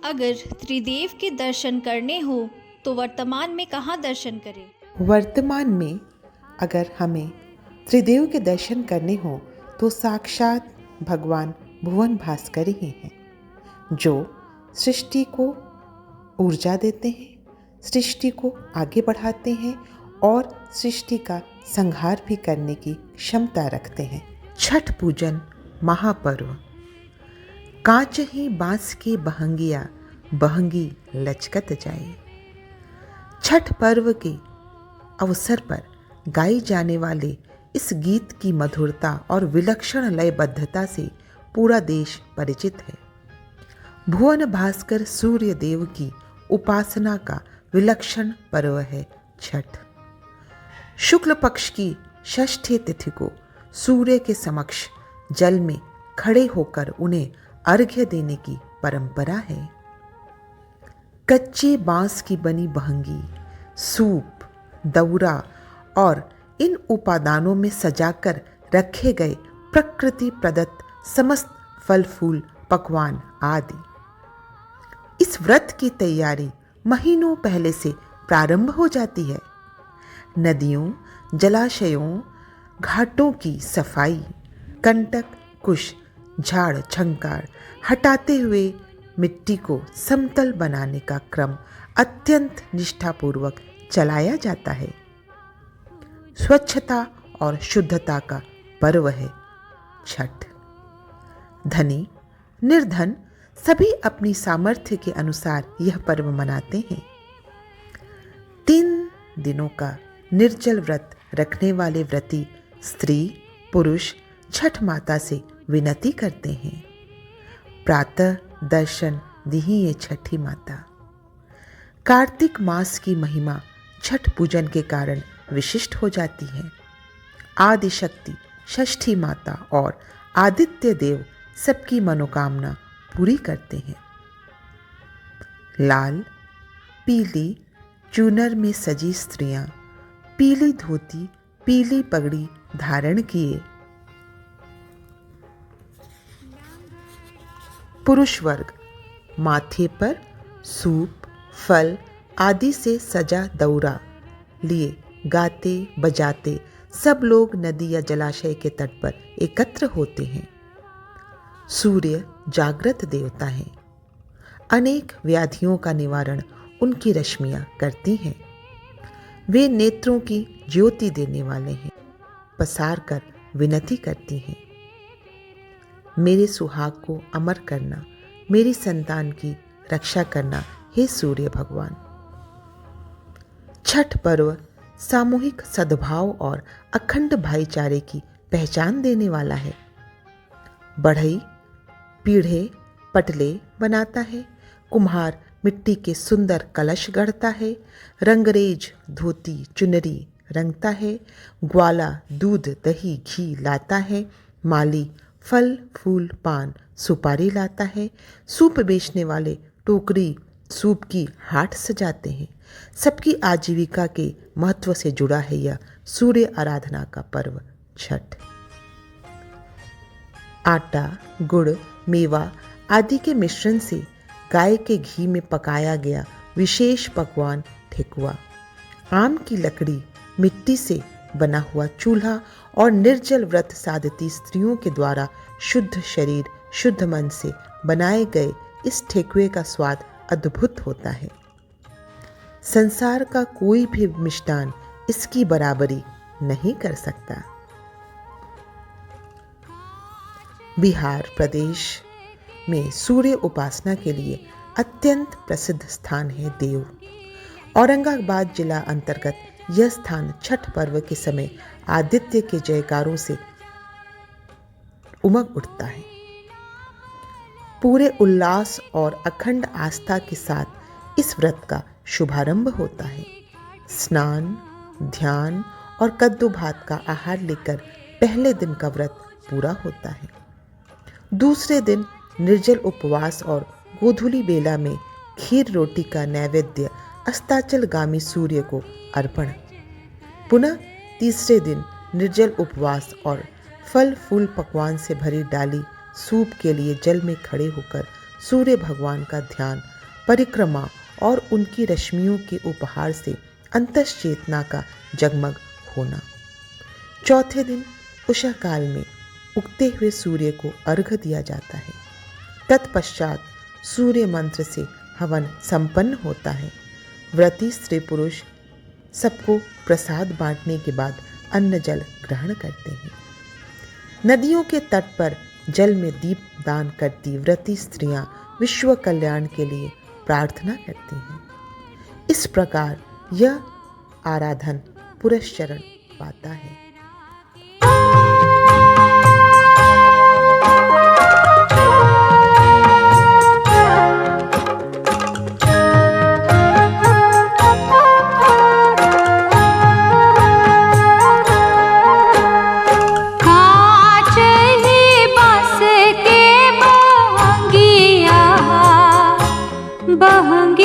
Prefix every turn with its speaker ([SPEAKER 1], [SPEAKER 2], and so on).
[SPEAKER 1] अगर त्रिदेव के दर्शन करने हो तो वर्तमान में कहाँ दर्शन करें?
[SPEAKER 2] वर्तमान में अगर हमें त्रिदेव के दर्शन करने हो तो साक्षात भगवान भुवन भास्कर ही हैं, जो सृष्टि को ऊर्जा देते हैं, सृष्टि को आगे बढ़ाते हैं और सृष्टि का संहार भी करने की क्षमता रखते हैं। छठ पूजन महापर्व। कांच ही बांस की बहंगिया, बहंगी लचकत जाए। छठ पर्व के अवसर पर गाई जाने वाले इस गीत की मधुरता और विलक्षण लयबद्धता से पूरा देश परिचित है। भुवन भास्कर सूर्य देव की उपासना का विलक्षण पर्व है छठ। शुक्ल पक्ष की षष्ठी तिथि को सूर्य के समक्ष जल में खड़े होकर उन्हें अर्घ्य देने की परंपरा है। कच्चे बांस की बनी बहंगी, सूप, दउरा और इन उपादानों में सजाकर रखे गए प्रकृति प्रदत्त समस्त फल फूल पकवान आदि। इस व्रत की तैयारी महीनों पहले से प्रारंभ हो जाती है। नदियों, जलाशयों, घाटों की सफाई, कंटक, कुश, झाड़ झंकार हटाते हुए मिट्टी को समतल बनाने का क्रम अत्यंत निष्ठापूर्वक चलाया जाता है। स्वच्छता और शुद्धता का पर्व है छठ। धनी निर्धन सभी अपनी सामर्थ्य के अनुसार यह पर्व मनाते हैं। 3 दिनों का निर्जल व्रत रखने वाले व्रती स्त्री पुरुष छठ माता से विनती करते हैं, प्रातः दर्शन दीहिए छठी माता। कार्तिक मास की महिमा छठ पूजन के कारण विशिष्ट हो जाती है। आदि शक्ति षष्ठी माता और आदित्य देव सबकी मनोकामना पूरी करते हैं। लाल पीली चूनर में सजी स्त्रियां पीली धोती पीली पगड़ी धारण किए। पुरुष वर्ग माथे पर सूप फल आदि से सजा दउरा लिए गाते बजाते सब लोग नदी या जलाशय के तट पर एकत्र होते हैं। सूर्य जागृत देवता हैं। अनेक व्याधियों का निवारण उनकी रश्मियां करती हैं। वे नेत्रों की ज्योति देने वाले हैं। पसार कर विनती करती हैं, मेरे सुहाग को अमर करना, मेरी संतान की रक्षा करना हे सूर्य भगवान। छठ पर्व सामूहिक सद्भाव और अखंड भाईचारे की पहचान देने वाला है। बढ़ई पीढ़े पटले बनाता है, कुम्हार मिट्टी के सुंदर कलश गढ़ता है, रंगरेज धोती चुनरी रंगता है, ग्वाला दूध दही घी लाता है, माली फल फूल पान सुपारी लाता है, सूप बेचने वाले टोकरी सूप की हाट सजाते हैं। सबकी आजीविका के महत्व से जुड़ा है यह सूर्य आराधना का पर्व छठ। आटा गुड़ मेवा आदि के मिश्रण से गाय के घी में पकाया गया विशेष पकवान ठेकुआ, आम की लकड़ी मिट्टी से बना हुआ चूल्हा और निर्जल व्रत साधती स्त्रियों के द्वारा शुद्ध शरीर शुद्ध मन से बनाए गए इस ठेकुए का स्वाद अद्भुत होता है। संसार का कोई भी मिष्टान इसकी बराबरी नहीं कर सकता। बिहार प्रदेश में सूर्य उपासना के लिए अत्यंत प्रसिद्ध स्थान है देव। औरंगाबाद जिला अंतर्गत यह स्थान छठ पर्व के समय आदित्य के जयकारों से उमग उठता है। पूरे उल्लास और अखंड आस्था के साथ इस व्रत का शुभारंभ होता है। स्नान ध्यान और कद्दू भात का आहार लेकर पहले दिन का व्रत पूरा होता है। दूसरे दिन निर्जल उपवास और गोधूली बेला में खीर रोटी का नैवेद्य अस्ताचलगामी सूर्य को अर्पण। पुनः तीसरे दिन निर्जल उपवास और फल फूल पकवान से भरी डाली सूप के लिए जल में खड़े होकर सूर्य भगवान का ध्यान परिक्रमा और उनकी रश्मियों के उपहार से अंतश्चेतना का जगमग होना। चौथे दिन उषा काल में उगते हुए सूर्य को अर्घ्य दिया जाता है। तत्पश्चात सूर्य मंत्र से हवन संपन्न होता है। व्रती स्त्री पुरुष सबको प्रसाद बांटने के बाद अन्न जल ग्रहण करते हैं। नदियों के तट पर जल में दीप दान करती व्रती स्त्रियां विश्व कल्याण के लिए प्रार्थना करती हैं। इस प्रकार यह आराधन पुरस्चरण पाता है।
[SPEAKER 3] बहंगी